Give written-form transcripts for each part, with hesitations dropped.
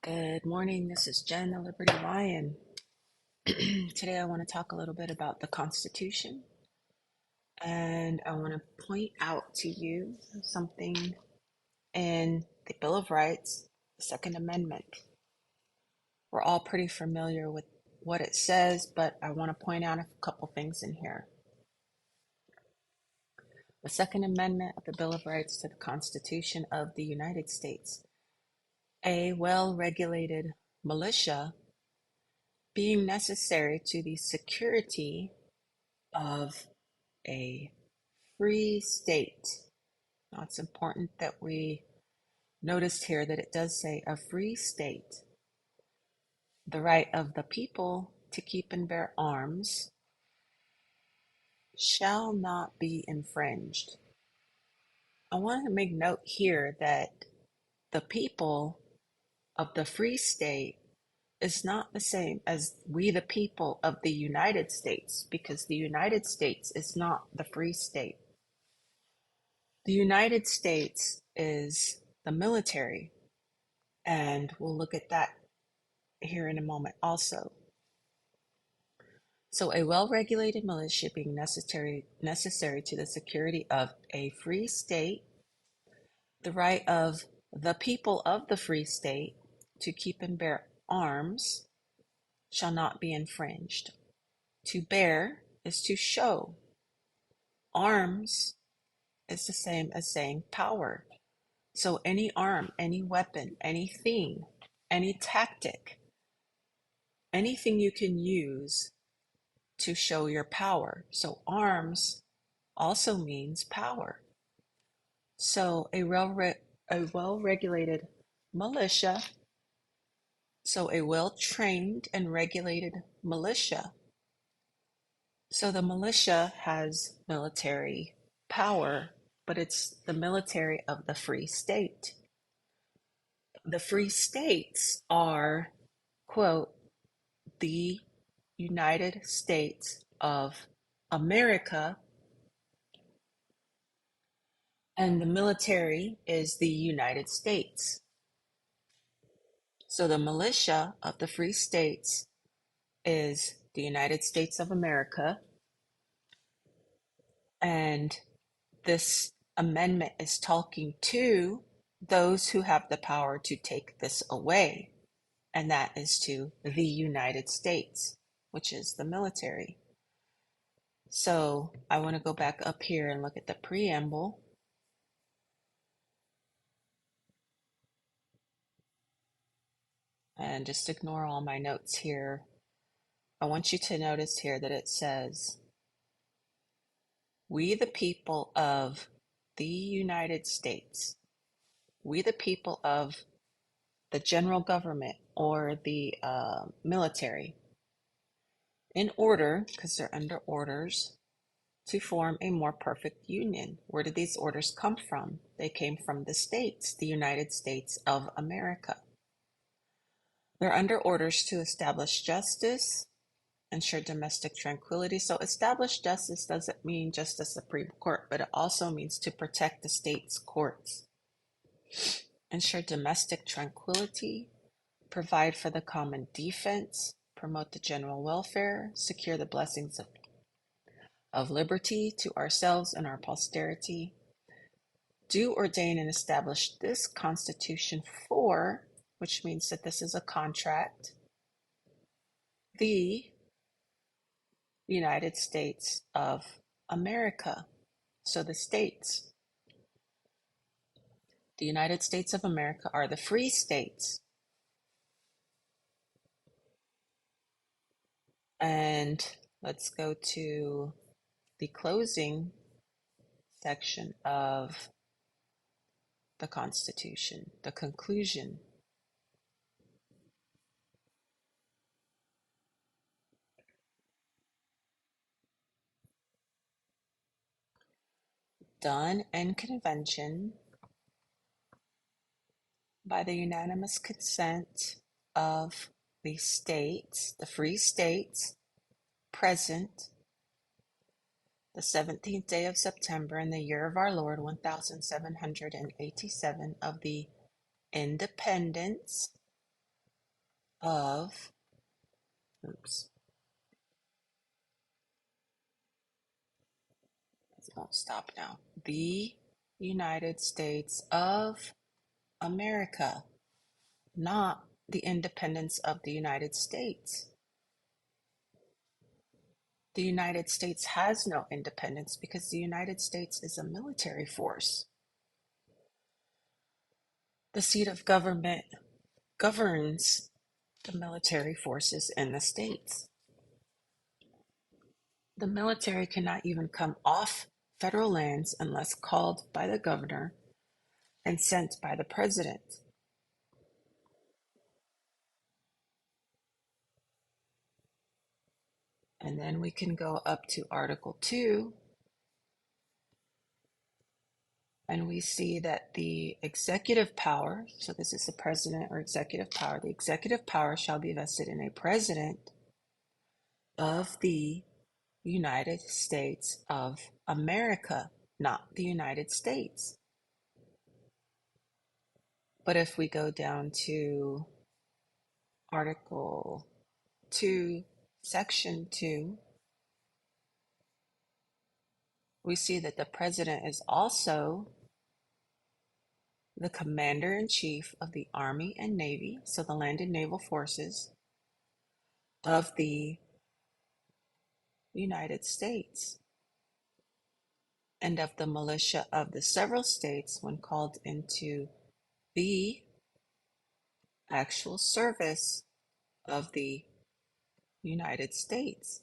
Good morning. This is Jen, the Liberty Lion. Today, I want to talk a little bit about the Constitution, and I want to point out to you something in the Bill of Rights, the Second Amendment. We're all pretty familiar with what it says, but I want to point out a couple things in here. The Second Amendment of the Bill of Rights to the Constitution of the United States. A well-regulated militia being necessary to the security of a free state. Now, it's important that we notice here that it does say a free state, the right of the people to keep and bear arms shall not be infringed. I want to make note here that the people of the free state is not the same as we, the people of the United States, because the United States is not the free state. The United States is the military, and we'll look at that here in a moment also. So a well-regulated militia being necessary to the security of a free state, the right of the people of the free state to keep and bear arms shall not be infringed. To bear is to show. Arms is the same as saying power. So any arm, any weapon, anything, any tactic, anything you can use to show your power. So arms also means power. So a well-regulated militia, so a well-trained and regulated militia. So the militia has military power, but it's the military of the free state. The free states are, quote, the United States of America, and the military is the United States. So the militia of the free states is the United States of America, and this amendment is talking to those who have the power to take this away, and that is to the United States, which is the military. So I want to go back up here and look at the preamble. And just ignore all my notes here. I want you to notice here that it says, we the people of the United States, we the people of the general government or the military, in order, because they're under orders, to form a more perfect union. Where did these orders come from? They came from the states, the United States of America. They're under orders to establish justice, ensure domestic tranquility. So establish justice doesn't mean just the Supreme Court, but it also means to protect the state's courts. Ensure domestic tranquility, provide for the common defense, promote the general welfare, secure the blessings of liberty to ourselves and our posterity. Do ordain and establish this Constitution for, which means that this is a contract, the United States of America. So the states, the United States of America are the free states. And let's go to the closing section of the Constitution, the conclusion. Done in convention by the unanimous consent of the states, the free states, present the 17th day of September in the year of our Lord 1787 of the independence of, oops, it won't stop now. The United States of America, not the independence of the United States. The United States has no independence because the United States is a military force. The seat of government governs the military forces in the states. The military cannot even come off federal lands unless called by the governor and sent by the president. And then we can go up to Article 2, and we see that the executive power, so this is the president or executive power, the executive power shall be vested in a president of the United States of America, not the United States. But if we go down to Article 2, Section 2, we see that the president is also the commander in chief of the Army and Navy, so the land and naval forces of the United States, and of the militia of the several states when called into the actual service of the United States.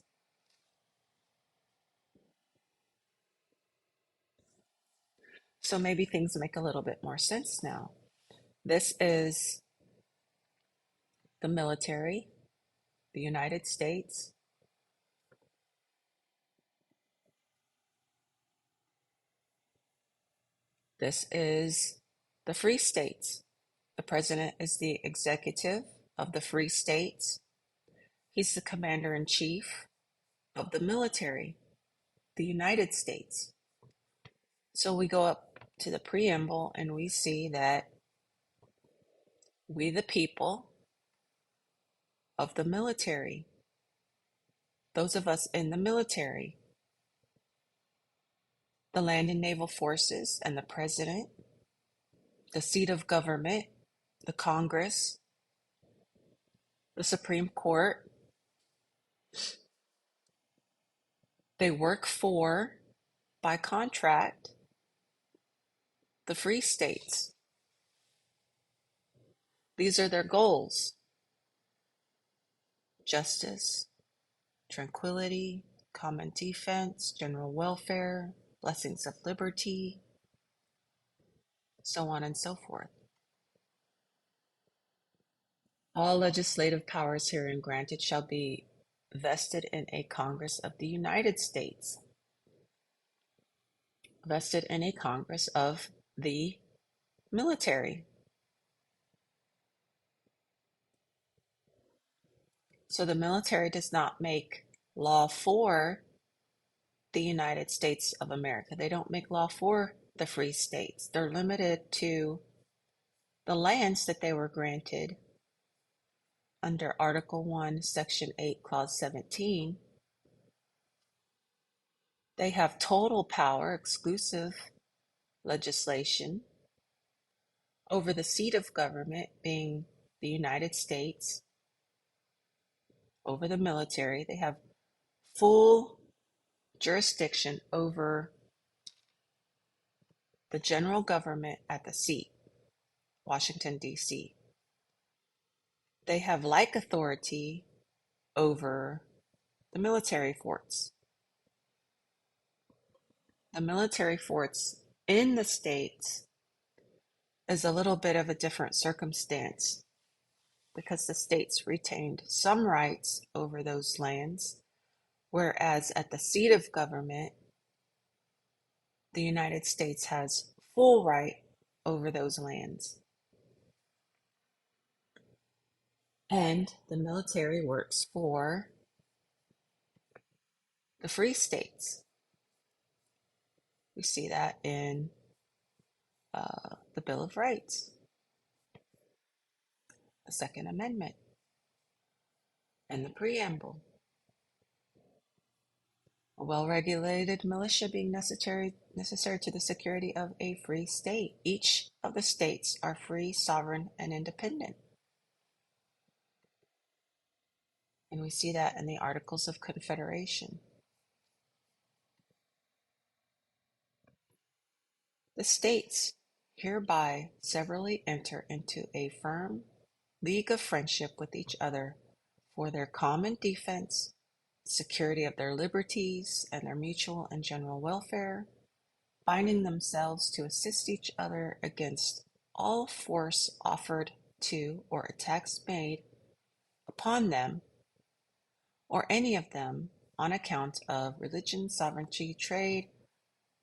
So maybe things make a little bit more sense now. This is the military, the United States. This is the free states. The president is the executive of the free states. He's the commander in chief of the military, the United States. So we go up to the preamble and we see that we, the people of the military, those of us in the military, the land and naval forces, and the president, the seat of government, the Congress, the Supreme Court, they work for, by contract, the free states. These are their goals: justice, tranquility, common defense, general welfare, blessings of liberty, so on and so forth. All legislative powers herein granted shall be vested in a Congress of the United States. Vested in a Congress of the military. So the military does not make law for the United States of America. They don't make law for the free states. They're limited to the lands that they were granted under Article 1, Section 8, Clause 17. They have total power, exclusive legislation over the seat of government being the United States, over the military. They have full jurisdiction over the general government at the seat, Washington, D.C. They have like authority over the military forts. The military forts in the states is a little bit of a different circumstance because the states retained some rights over those lands, whereas at the seat of government, the United States has full right over those lands. And the military works for the free states. We see that in the Bill of Rights, the Second Amendment. And the preamble. A well-regulated militia being necessary to the security of a free state. Each of the states are free, sovereign, and independent. And we see that in the Articles of Confederation. The states hereby severally enter into a firm league of friendship with each other for their common defense, security of their liberties, and their mutual and general welfare, binding themselves to assist each other against all force offered to or attacks made upon them or any of them on account of religion, sovereignty, trade,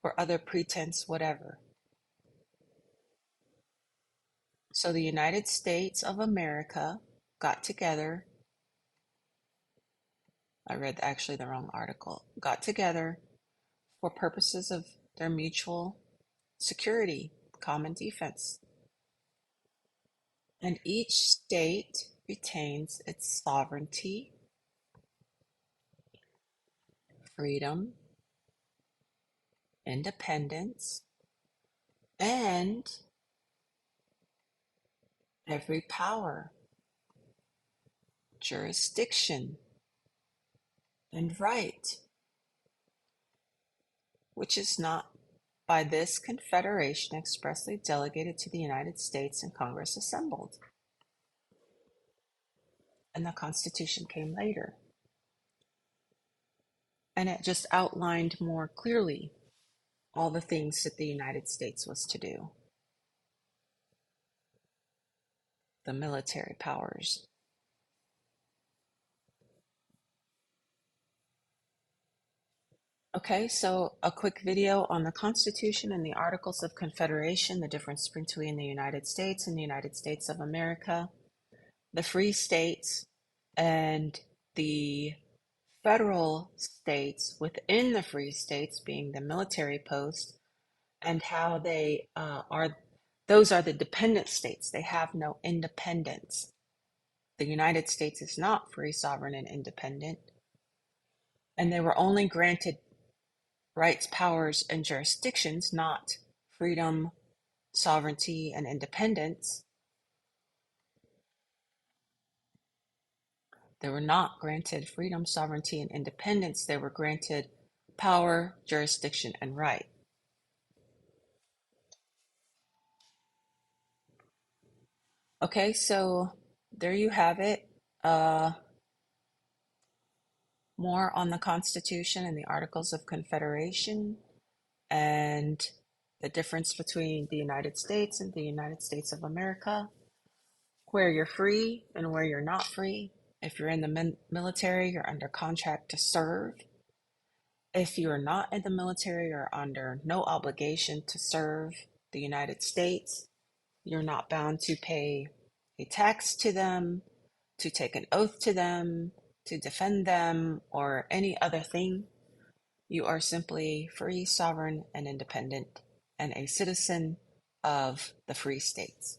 or other pretense whatever. So the United States of America got together. I read actually the wrong article. Got together for purposes of their mutual security, common defense. And each state retains its sovereignty, freedom, independence, and every power, jurisdiction, and right, which is not by this Confederation expressly delegated to the United States and Congress assembled. And the Constitution came later. And it just outlined more clearly all the things that the United States was to do, the military powers. Okay, so a quick video on the Constitution and the Articles of Confederation, the difference between the United States and the United States of America, the free states, and the federal states within the free states being the military posts, and how they those are the dependent states. They have no independence. The United States is not free, sovereign, and independent, and they were only granted rights, powers, and jurisdictions, not freedom, sovereignty, and independence. They were not granted freedom, sovereignty, and independence. They were granted power, jurisdiction, and right. Okay, so there you have it. More on the Constitution and the Articles of Confederation and the difference between the United States and the United States of America, where you're free and where you're not free. If you're in the military, you're under contract to serve. If you are not in the military, you're under no obligation to serve the United States. You're not bound to pay a tax to them, to take an oath to them, to defend them, or any other thing. You are simply free, sovereign, and independent, and a citizen of the free states.